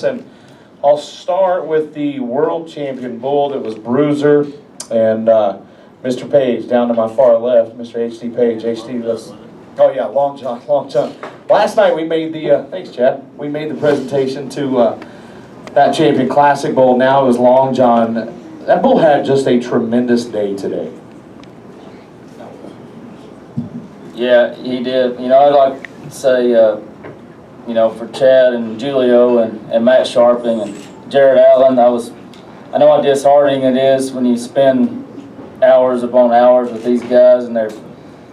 us, and I'll start with the world champion bull that was Bruiser, and Mr. Page down to my far left, Mr. H.D. Page. H.D. was, oh yeah, Long John, Long John. Last night we made the, thanks Chad, we made the presentation to that champion classic bull. Now it was Long John. That bull had just a tremendous day today. Yeah, he did. You know, I'd like to say, you know, for Chad and Julio and Matt Sharping and Jared Allen, I know how disheartening it is when you spend hours upon hours with these guys and they're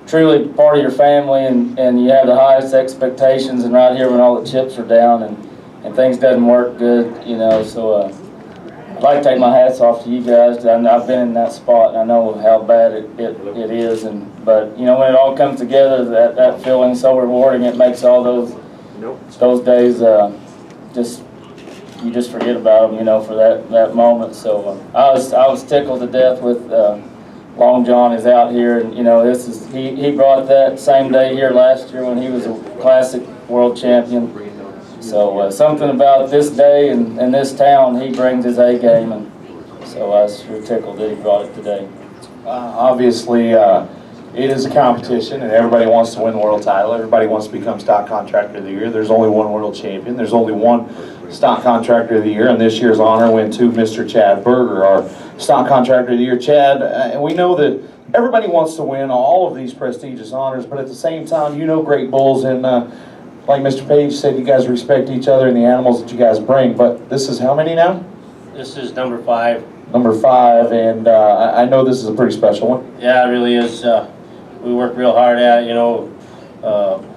truly part of your family, and you have the highest expectations, and right here when all the chips are down and things doesn't work good, you know, so I'd like to take my hats off to you guys. I've been in that spot, and I know how bad it is. But you know, when it all comes together, that feeling so rewarding. It makes all those days you just forget about them, you know, for that moment. So I was tickled to death with Long John is out here, and you know, he brought that same day here last year when he was a classic world champion. So something about this day and this town, he brings his A game, and so I was sure tickled that he brought it today. Obviously, it is a competition, and everybody wants to win the world title. Everybody wants to become Stock Contractor of the Year. There's only one world champion. There's only one Stock Contractor of the Year, and this year's honor went to Mr. Chad Berger, our Stock Contractor of the Year. Chad, and we know that everybody wants to win all of these prestigious honors, but at the same time, you know great bulls, and like Mr. Page said, you guys respect each other and the animals that you guys bring. But this is how many now? This is number 5. Number 5, and I know this is a pretty special one. Yeah, it really is. We work real hard at it, you know.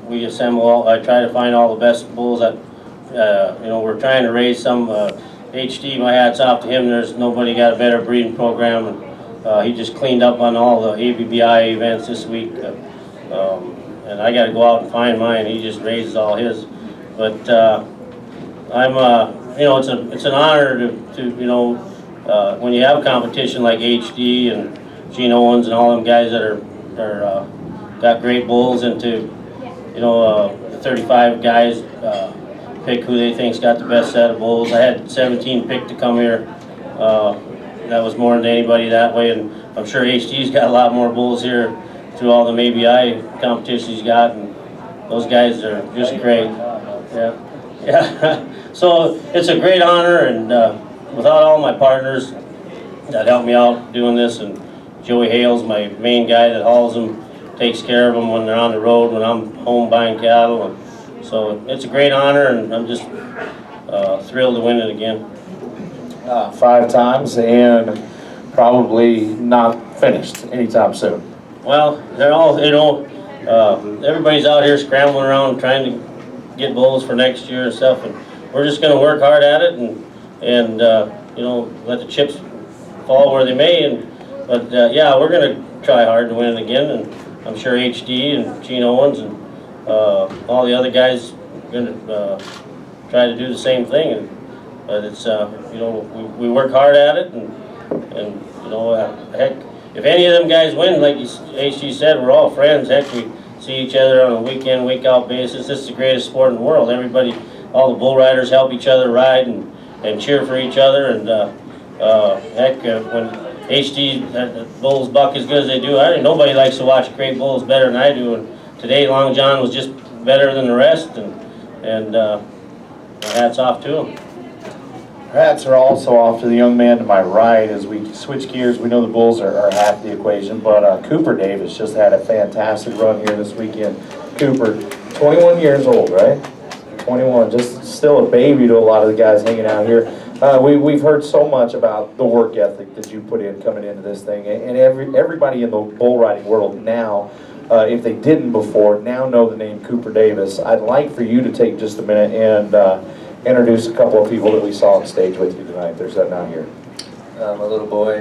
We assemble I try to find all the best bulls that, you know, we're trying to raise some. HD, my hat's off to him. There's nobody got a better breeding program. And he just cleaned up on all the ABBI events this week. And I got to go out and find mine. He just raises all his. But I'm, you know, it's an honor to you know, when you have competition like HD and Gene Owens and all them guys that are got great bulls, and to, you know, the 35 guys pick who they think's got the best set of bulls. I had 17 picked to come here. That was more than anybody that way, and I'm sure HD's got a lot more bulls here through all the ABI competitions he's got, and those guys are just great. Yeah. So it's a great honor, and without all my partners that help me out doing this, and Joey Hale's my main guy that hauls them, takes care of them when they're on the road, when I'm home buying cattle, and so it's a great honor, and I'm just thrilled to win it again. 5 times, and probably not finished anytime soon. Well, they're all, you know, everybody's out here scrambling around trying to get bulls for next year and stuff, and we're just going to work hard at it, and you know, let the chips fall where they may. But yeah, we're going to try hard to win it again, and I'm sure HD and Gene Owens and all the other guys are going to try to do the same thing. But it's, you know, we work hard at it, and you know, heck, if any of them guys win, like HD said, we're all friends. Heck, we see each other on a week in, week out basis. This is the greatest sport in the world. Everybody, all the bull riders help each other ride and cheer for each other. And heck, when HD bulls buck as good as they do, nobody likes to watch great bulls better than I do. And today, Long John was just better than the rest, and hats off to him. Hats are also off to the young man to my right. As we switch gears, we know the bulls are half the equation, but Cooper Davis just had a fantastic run here this weekend. Cooper, 21 years old, right? 21, just still a baby to a lot of the guys hanging out here. We've heard so much about the work ethic that you put in coming into this thing, and everybody in the bull riding world now, if they didn't before, now know the name Cooper Davis. I'd like for you to take just a minute and introduce a couple of people that we saw on stage with you tonight. They're sitting out here. My little boy,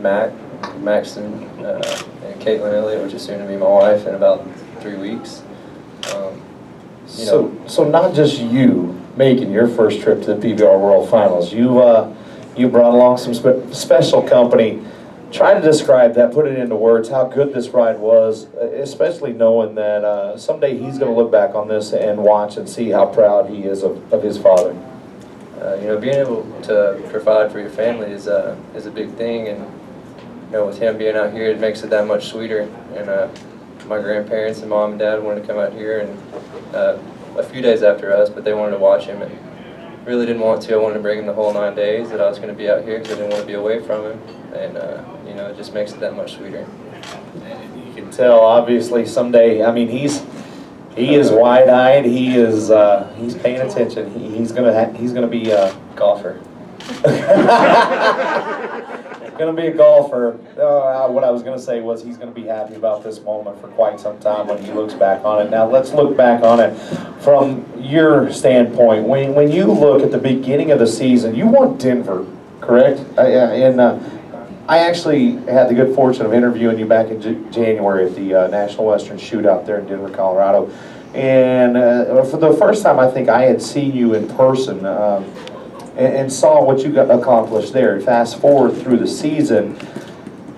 Maxton, and Caitlin Elliott, which is soon to be my wife in about 3 weeks. So not just you making your first trip to the PBR World Finals. You brought along some special company. Try to describe that, put it into words, how good this ride was, especially knowing that someday he's going to look back on this and watch and see how proud he is of his father. you know, being able to provide for your family is a big thing, and you know, with him being out here, it makes it that much sweeter. And my grandparents and mom and dad wanted to come out here, and a few days after us, but they wanted to watch him, and really didn't want to. I wanted to bring him the whole 9 days that I was going to be out here because I didn't want to be away from him, and you know, it just makes it that much sweeter. You can tell, obviously, someday. I mean, he is wide-eyed. He's paying attention. He's gonna be a golfer. Gonna be a golfer. What I was gonna say was he's gonna be happy about this moment for quite some time when he looks back on it. Now let's look back on it from your standpoint. When you look at the beginning of the season, you won Denver, correct? I actually had the good fortune of interviewing you back in January at the National Western Shootout there in Denver, Colorado. And for the first time, I think I had seen you in person and saw what you got accomplished there. Fast forward through the season,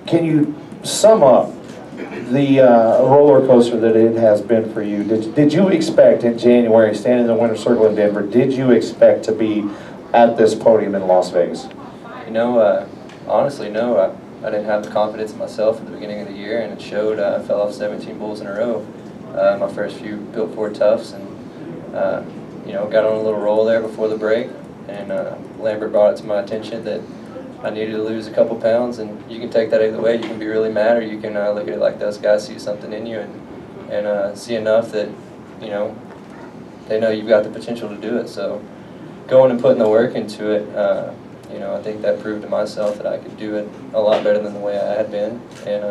can you sum up the roller coaster that it has been for you? Did you expect in January, standing in the winner's circle in Denver, did you expect to be at this podium in Las Vegas? You know, honestly, no. I didn't have the confidence in myself at the beginning of the year, and it showed. I fell off 17 bulls in a row. My first few built Ford Toughs, and you know, got on a little roll there before the break, and Lambert brought it to my attention that I needed to lose a couple pounds, and you can take that either way. You can be really mad, or you can look at it like those guys see something in you and see enough that, you know, they know you've got the potential to do it. So going and putting the work into it, you know, I think that proved to myself that I could do it a lot better than the way I had been, and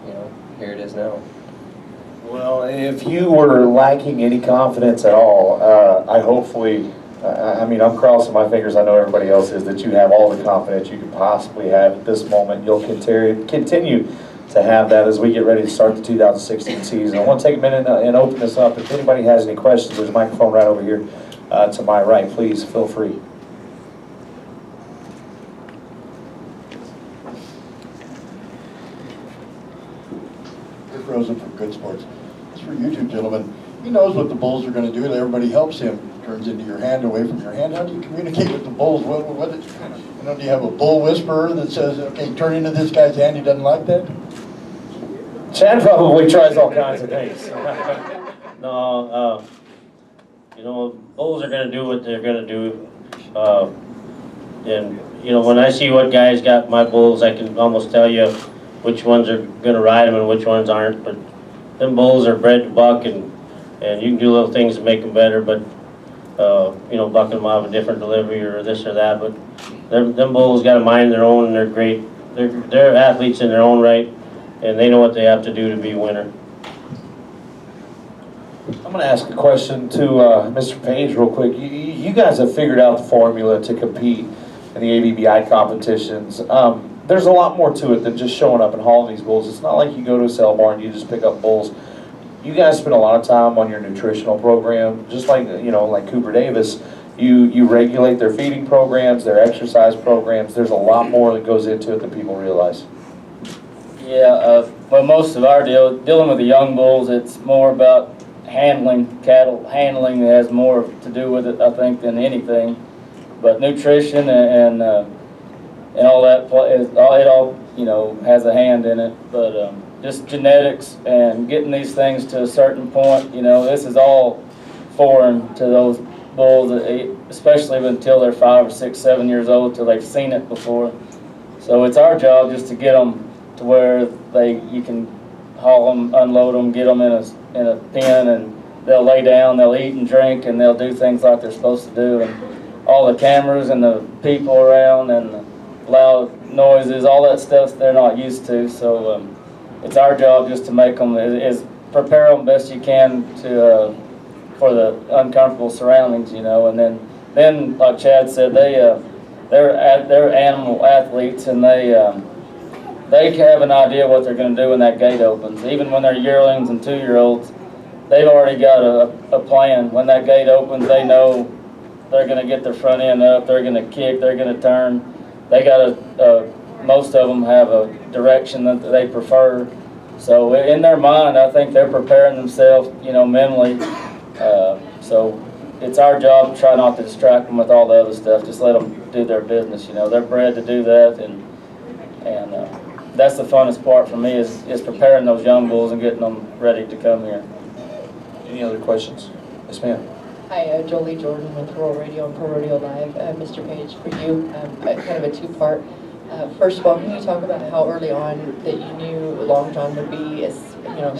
you know, here it is now. Well, if you were lacking any confidence at all, I mean, I'm crossing my fingers, I know everybody else is, that you have all the confidence you could possibly have at this moment. You'll continue to have that as we get ready to start the 2016 season. I want to take a minute and open this up. If anybody has any questions, there's a microphone right over here to my right. Please feel free. Rosen from Good Sports. It's for you two gentlemen. He knows what the bulls are going to do, and everybody helps him. Turns into your hand, away from your hand. How do you communicate with the bulls? You know, do you have a bull whisperer that says, okay, turn into this guy's hand, he doesn't like that? Chad probably tries all kinds of things. No, you know, bulls are going to do what they're going to do. And, you know, when I see what guys got my bulls, I can almost tell you which ones are going to ride them and which ones aren't. But them bulls are bred to buck, and you can do little things to make them better, but you know, bucking them out of a different delivery or this or that. But them bulls got a mind of their own, and they're great. They're athletes in their own right, and they know what they have to do to be a winner. I'm going to ask a question to Mr. Page real quick. You guys have figured out the formula to compete in the ABBI competitions. There's a lot more to it than just showing up and hauling these bulls. It's not like you go to a sale barn and you just pick up bulls. You guys spend a lot of time on your nutritional program, just like, you know, like Cooper Davis. You regulate their feeding programs, their exercise programs. There's a lot more that goes into it than people realize. Yeah, well, most of our dealing with the young bulls, it's more about handling cattle. Handling has more to do with it, I think, than anything. But nutrition and all that, it all, you know, has a hand in it. But just genetics and getting these things to a certain point, you know, this is all foreign to those bulls, especially until they're 5 or 6, 7 years old, till they've seen it before. So it's our job just to get them to where you can haul them, unload them, get them in a pen, and they'll lay down, they'll eat and drink, and they'll do things like they're supposed to do. And all the cameras and the people around and the loud noises, all that stuff they're not used to. So it's our job just to make them, is prepare them best you can to for the uncomfortable surroundings, you know. And then like Chad said, they're animal athletes, and they have an idea what they're going to do when that gate opens. Even when they're yearlings and 2-year-olds, they've already got a plan. When that gate opens, they know they're going to get their front end up, they're going to kick, they're going to turn. They got most of them have a direction that they prefer. So in their mind, I think they're preparing themselves, you know, mentally. So it's our job to try not to distract them with all the other stuff. Just let them do their business. You know, they're bred to do that, and that's the funnest part for me is preparing those young bulls and getting them ready to come here. Any other questions? Yes, ma'am. Hi, Jolie Jordan with Rural Radio and Pro Rodeo Live. Mr. Page, for you, kind of a two-part. First of all, can you talk about how early on that you knew Long John would be as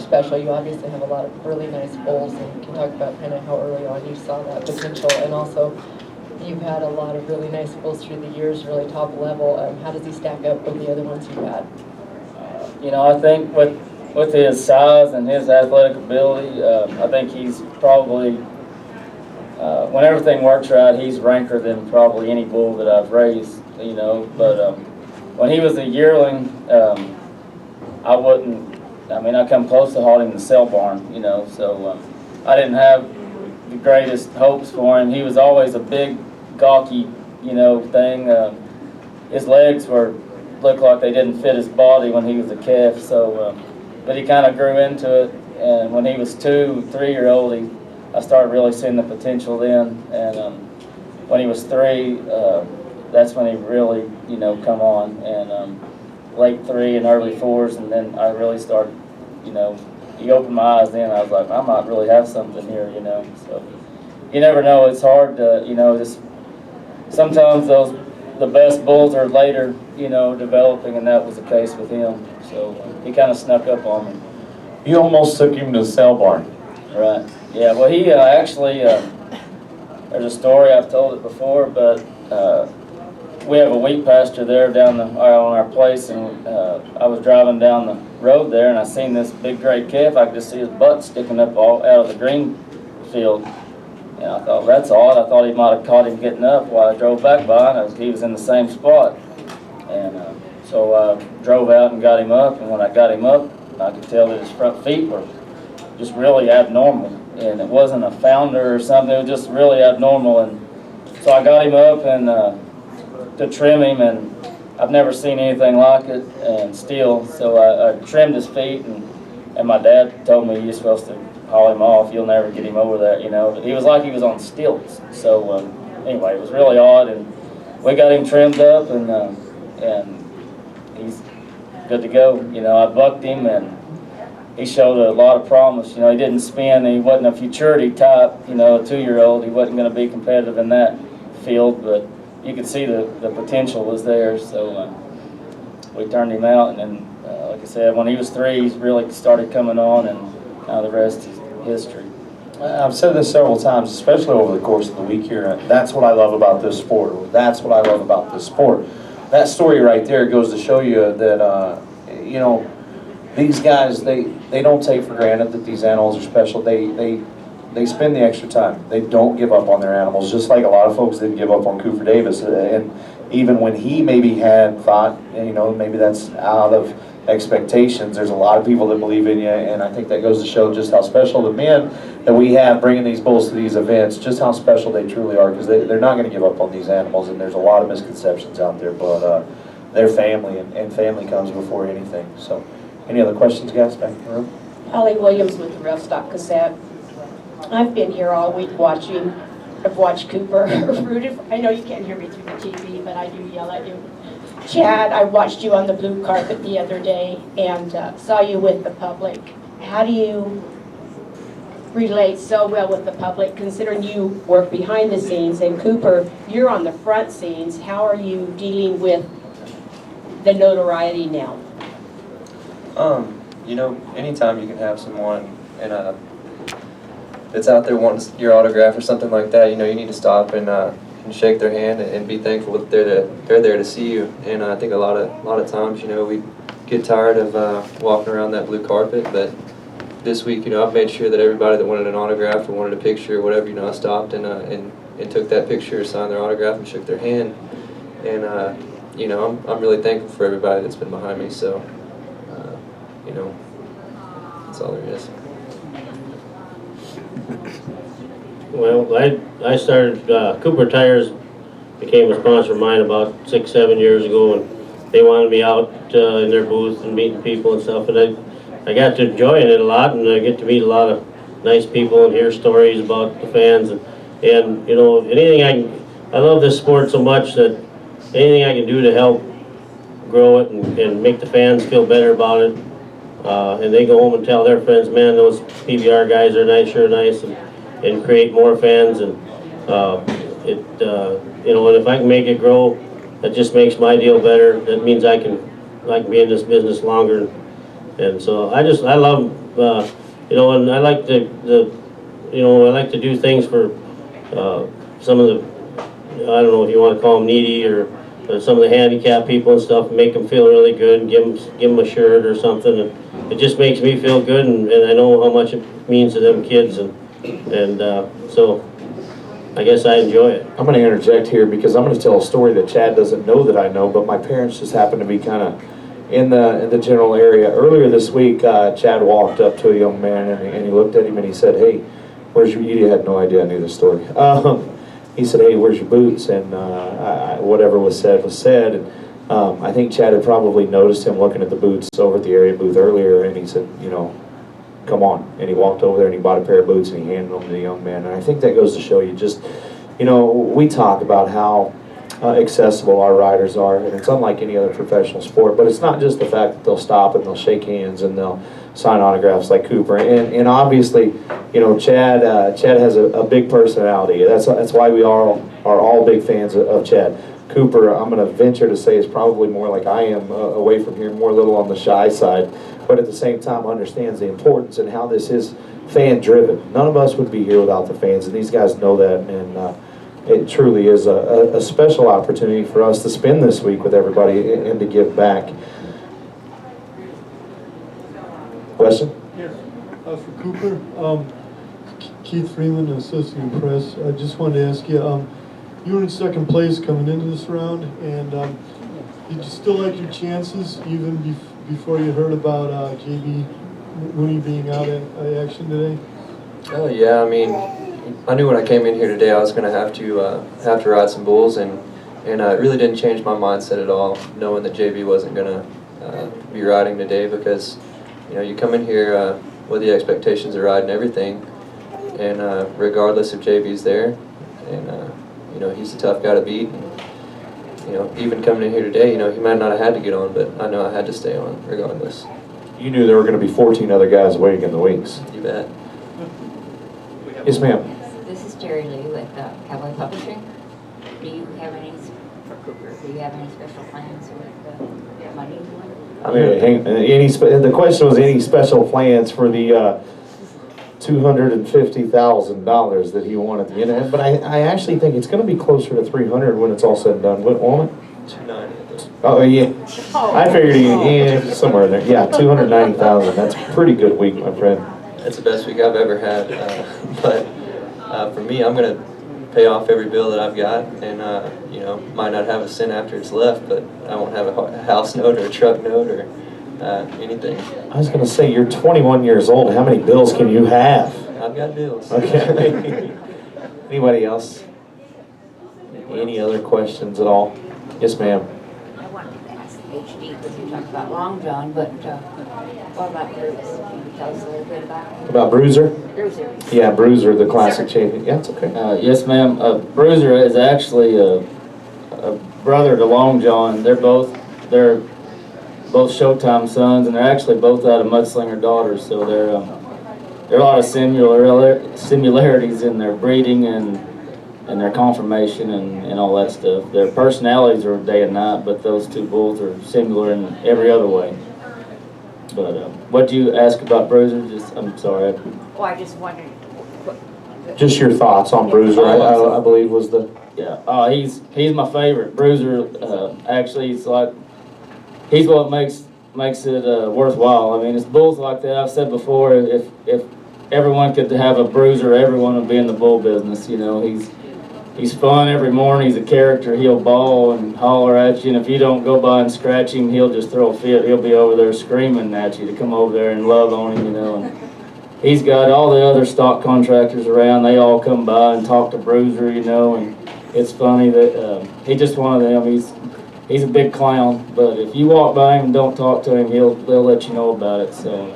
special? You obviously have a lot of really nice bulls, and can you talk about kind of how early on you saw that potential, and also you've had a lot of really nice bulls through the years, really top level. How does he stack up with the other ones you've had? I think with his size and his athletic ability, I think he's probably, when everything works right, he's ranker than probably any bull that I've raised, but when he was a yearling, I come close to hauling the cell barn, so I didn't have the greatest hopes for him. He was always a big, gawky, thing. His legs looked like they didn't fit his body when he was a calf, so, but he kind of grew into it, and when he was 2-3-year-old, I started really seeing the potential then, and when he was 3, that's when he really, come on, and late 3 and early 4s, and then I really started, he opened my eyes then. I was like, I might really have something here, so you never know. It's hard to, just sometimes the best bulls are later, developing, and that was the case with him, so he kind of snuck up on me. You almost took him to the sale barn. Right, yeah, well, he actually, there's a story, I've told it before, but we have a wheat pasture there down on our place, and I was driving down the road there, and I seen this big gray calf. I could just see his butt sticking up all out of the green field, and I thought, that's odd. I thought he might have caught him getting up while I drove back by, and he was in the same spot, and so I drove out and got him up, and when I got him up, I could tell that his front feet were just really abnormal, and it wasn't a founder or something. It was just really abnormal, and so I got him up and to trim him, and I've never seen anything like it, and still, so I trimmed his feet, and my dad told me, you're supposed to haul him off, you'll never get him over that, but he was like he was on stilts, so anyway, it was really odd, and we got him trimmed up, and he's good to go. I bucked him, and he showed a lot of promise. He didn't spin, he wasn't a futurity type, a 2-year-old, he wasn't going to be competitive in that field, but you could see the potential was there, so we turned him out, and then, like I said, when he was 3, he really started coming on, and now the rest is history. I've said this several times, especially over the course of the week here. That's what I love about this sport. That's what I love about this sport. That story right there goes to show you that, these guys, they don't take for granted that these animals are special. They spend the extra time. They don't give up on their animals, just like a lot of folks didn't give up on Cooper Davis. And even when he maybe had thought, maybe that's out of expectations, there's a lot of people that believe in you, and I think that goes to show just how special the men that we have bringing these bulls to these events, just how special they truly are, because they're not going to give up on these animals, and there's a lot of misconceptions out there, but they're family, and family comes before anything. So, any other questions, guys, back in the room? Holly Williams with the Rough Stock Cassette. I've been here all week watching. I've watched Cooper. I know you can't hear me through the TV, but I do yell at you. Chad, I watched you on the blue carpet the other day and saw you with the public. How do you relate so well with the public, considering you work behind the scenes, and Cooper, you're on the front scenes? How are you dealing with the notoriety now? Anytime you can have someone that's out there wanting your autograph or something like that, you need to stop and shake their hand and be thankful that they're there to see you. And I think a lot of times, we get tired of walking around that blue carpet, but this week, I've made sure that everybody that wanted an autograph or wanted a picture or whatever, I stopped and took that picture, signed their autograph, and shook their hand. And I'm really thankful for everybody that's been behind me. So, that's all there is. Well, I started, Cooper Tires became a sponsor of mine about 6-7 years ago, and they wanted me out in their booth and meeting people and stuff, and I got to enjoying it a lot, and I get to meet a lot of nice people and hear stories about the fans, and And, you know, I love this sport so much that anything I can do to help grow it and make the fans feel better about it. And they go home and tell their friends, man, those PBR guys are nice, sure nice, and create more fans. And you know, and if I can make it grow, that just makes my deal better. That means I can be in this business longer. And so I love, you know, and I like I like to do things for some of the, I don't know if you want to call them needy or some of the handicapped people and stuff, and make them feel really good and give them a shirt or something. And it just makes me feel good, and I know how much it means to them kids, and so I guess I enjoy it. I'm going to interject here because I'm going to tell a story that Chad doesn't know that I know, but my parents just happen to be kind of in the general area. Earlier this week, Chad walked up to a young man and he looked at him and he said, "Hey, where's your?" You had no idea I knew this story. He said, "Hey, where's your boots?" And whatever was said was said. And I think Chad had probably noticed him looking at the boots over at the area booth earlier, and he said, "You know, come on." And he walked over there and he bought a pair of boots and he handed them to the young man. And I think that goes to show you just, you know, we talk about how accessible our riders are, and it's unlike any other professional sport, but it's not just the fact that they'll stop and they'll shake hands and they'll sign autographs like Cooper. And obviously, you know, Chad has a big personality. That's why we are all big fans of Chad. Cooper, I'm going to venture to say, is probably more like I am away from here, more a little on the shy side, but at the same time understands the importance and how this is fan-driven. None of us would be here without the fans, and these guys know that, and it truly is a special opportunity for us to spend this week with everybody and to give back. Question? Yes. For Cooper, Keith Freeman, Associated Press. I just wanted to ask you, you were in second place coming into this round, and did you still like your chances even before you heard about JB Mooney being out at action today? Oh yeah, I mean, I knew when I came in here today I was going to have to ride some bulls, and it really didn't change my mindset at all, knowing that JB wasn't going to be riding today, because you know, you come in here with the expectations of riding everything, and regardless if JB's there, and you know, he's a tough guy to beat. And, you know, even coming in here today, you know, he might not have had to get on, but I know I had to stay on regardless. You knew there were going to be 14 other guys waiting in the wings. You bet. Yes, ma'am. This is Jerry Lee with Cowboy Publishing. Do you have any, for Cooper, do you have any special plans with your money? I mean, the question was any special plans for the $250,000 that he won at the end. But I actually think it's going to be closer to 300 when it's all said and done, won't it? 290. Oh yeah, I figured somewhere in there. Yeah, 290,000. That's a pretty good week, my friend. That's the best week I've ever had. But for me, I'm going to pay off every bill that I've got, and you know, might not have a cent after it's left, but I won't have a house note or a truck note or anything. I was going to say, you're 21 years old. How many bills can you have? I've got bills. Okay. Anybody else? Any other questions at all? Yes, ma'am. I wanted to ask HD, because you talked about Long John, but what about Bruce? Can you tell us a little bit about him? About Bruiser? Bruiser. Yeah, Bruiser, the classic champion. Yeah, it's okay. Yes, ma'am. Bruiser is actually a brother to Long John. They're both Showtime sons, and they're actually both out of Mudslinger daughters. So there are a lot of similarities in their breeding and their conformation and all that stuff. Their personalities are day and night, but those two bulls are similar in every other way. But what do you ask about Bruiser? I'm sorry. Oh, I just wondered. Just your thoughts on Bruiser, I believe was the... Yeah, he's my favorite. Bruiser, actually, he's what makes it worthwhile. I mean, it's bulls like that. I've said before, if everyone could have a Bruiser, everyone would be in the bull business. You know, he's fun every morning. He's a character. He'll bawl and holler at you, and if you don't go by and scratch him, he'll just throw a fit. He'll be over there screaming at you to come over there and love on him, you know. And he's got all the other stock contractors around. They all come by and talk to Bruiser, you know, and it's funny that he's just one of them. He's a big clown, but if you walk by him and don't talk to him, they'll let you know about it. So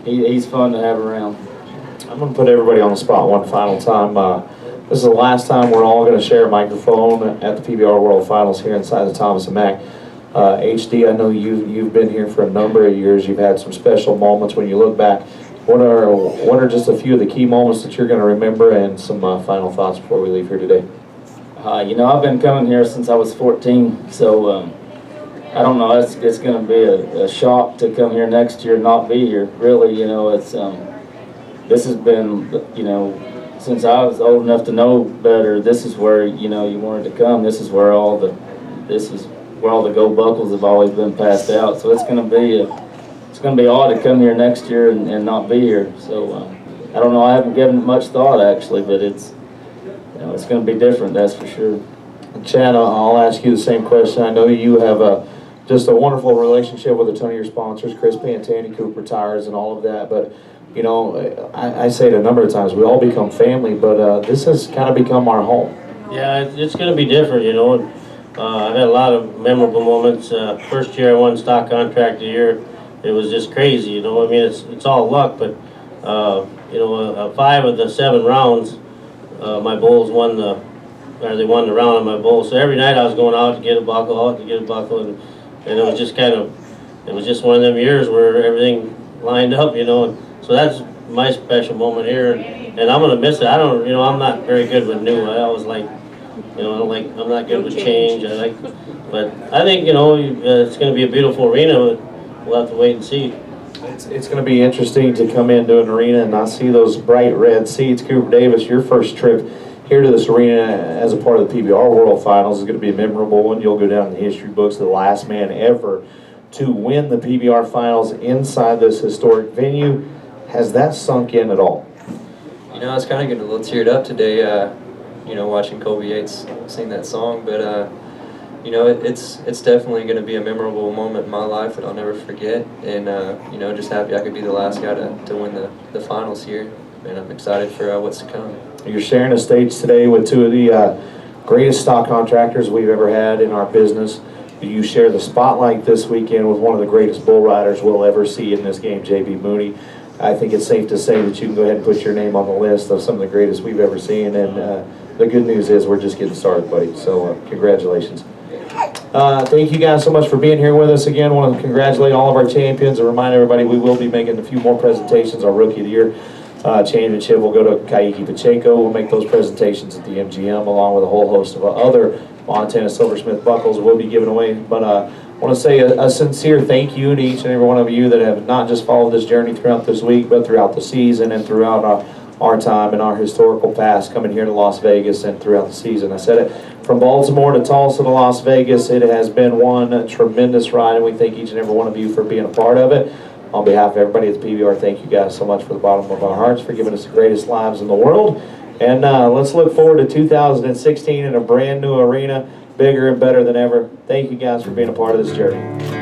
he's fun to have around. I'm going to put everybody on the spot one final time. This is the last time we're all going to share a microphone at the PBR World Finals here inside the Thomas and Mack. HD, I know you've been here for a number of years. You've had some special moments when you look back. What are just a few of the key moments that you're going to remember, and some final thoughts before we leave here today? You know, I've been coming here since I was 14, so I don't know. It's going to be a shock to come here next year and not be here. Really, you know, it's this has been, you know, since I was old enough to know better. This is where, you know, you wanted to come. This is where all the gold buckles have always been passed out. So it's going to be odd to come here next year and not be here. So I don't know. I haven't given it much thought actually, but it's, you know, it's going to be different. That's for sure. Chad, I'll ask you the same question. I know you have just a wonderful relationship with a ton of your sponsors, Chris Pantani, Cooper Tires, and all of that. But you know, I say it a number of times, we all become family, but this has kind of become our home. Yeah, it's going to be different, you know. I've had a lot of memorable moments. First year I won Stock Contractor year, it was just crazy, you know. I mean, it's all luck, but you know, 5 of the 7 rounds, my bulls won the round on my bull. So every night I was going out to get a buckle, and it was just it was just one of them years where everything lined up, you know. And so that's my special moment here, and I'm gonna miss it. You know, I'm not very good with new. I always like, you know, I'm not good with change. But I think, you know, it's gonna be a beautiful arena. We'll have to wait and see. It's going to be interesting to come into an arena and not see those bright red seats. Cooper Davis, your first trip here to this arena as a part of the PBR World Finals is going to be a memorable one. You'll go down in the history books, the last man ever to win the PBR Finals inside this historic venue. Has that sunk in at all? You know, I was kind of getting a little teared up today, you know, watching Colby Yates sing that song, but you know, it's definitely going to be a memorable moment in my life that I'll never forget, and you know, just happy I could be the last guy to win the finals here, and I'm excited for what's to come. You're sharing a stage today with 2 of the greatest stock contractors we've ever had in our business. You share the spotlight this weekend with one of the greatest bull riders we'll ever see in this game, JB Mooney. I think it's safe to say that you can go ahead and put your name on the list of some of the greatest we've ever seen, and the good news is we're just getting started, buddy, so congratulations. Thank you guys so much for being here with us again. I want to congratulate all of our champions and remind everybody we will be making a few more presentations. Our Rookie of the Year championship will go to Kaiki Pacheco. We'll make those presentations at the MGM along with a whole host of other Montana Silversmith buckles we'll be giving away. But I want to say a sincere thank you to each and every one of you that have not just followed this journey throughout this week, but throughout the season and throughout our time and our historical past coming here to Las Vegas and throughout the season. I said it, from Baltimore to Tulsa to Las Vegas, it has been one tremendous ride, and we thank each and every one of you for being a part of it. On behalf of everybody at the PBR, thank you guys so much for the bottom of our hearts for giving us the greatest lives in the world. And let's look forward to 2016 in a brand new arena, bigger and better than ever. Thank you guys for being a part of this journey.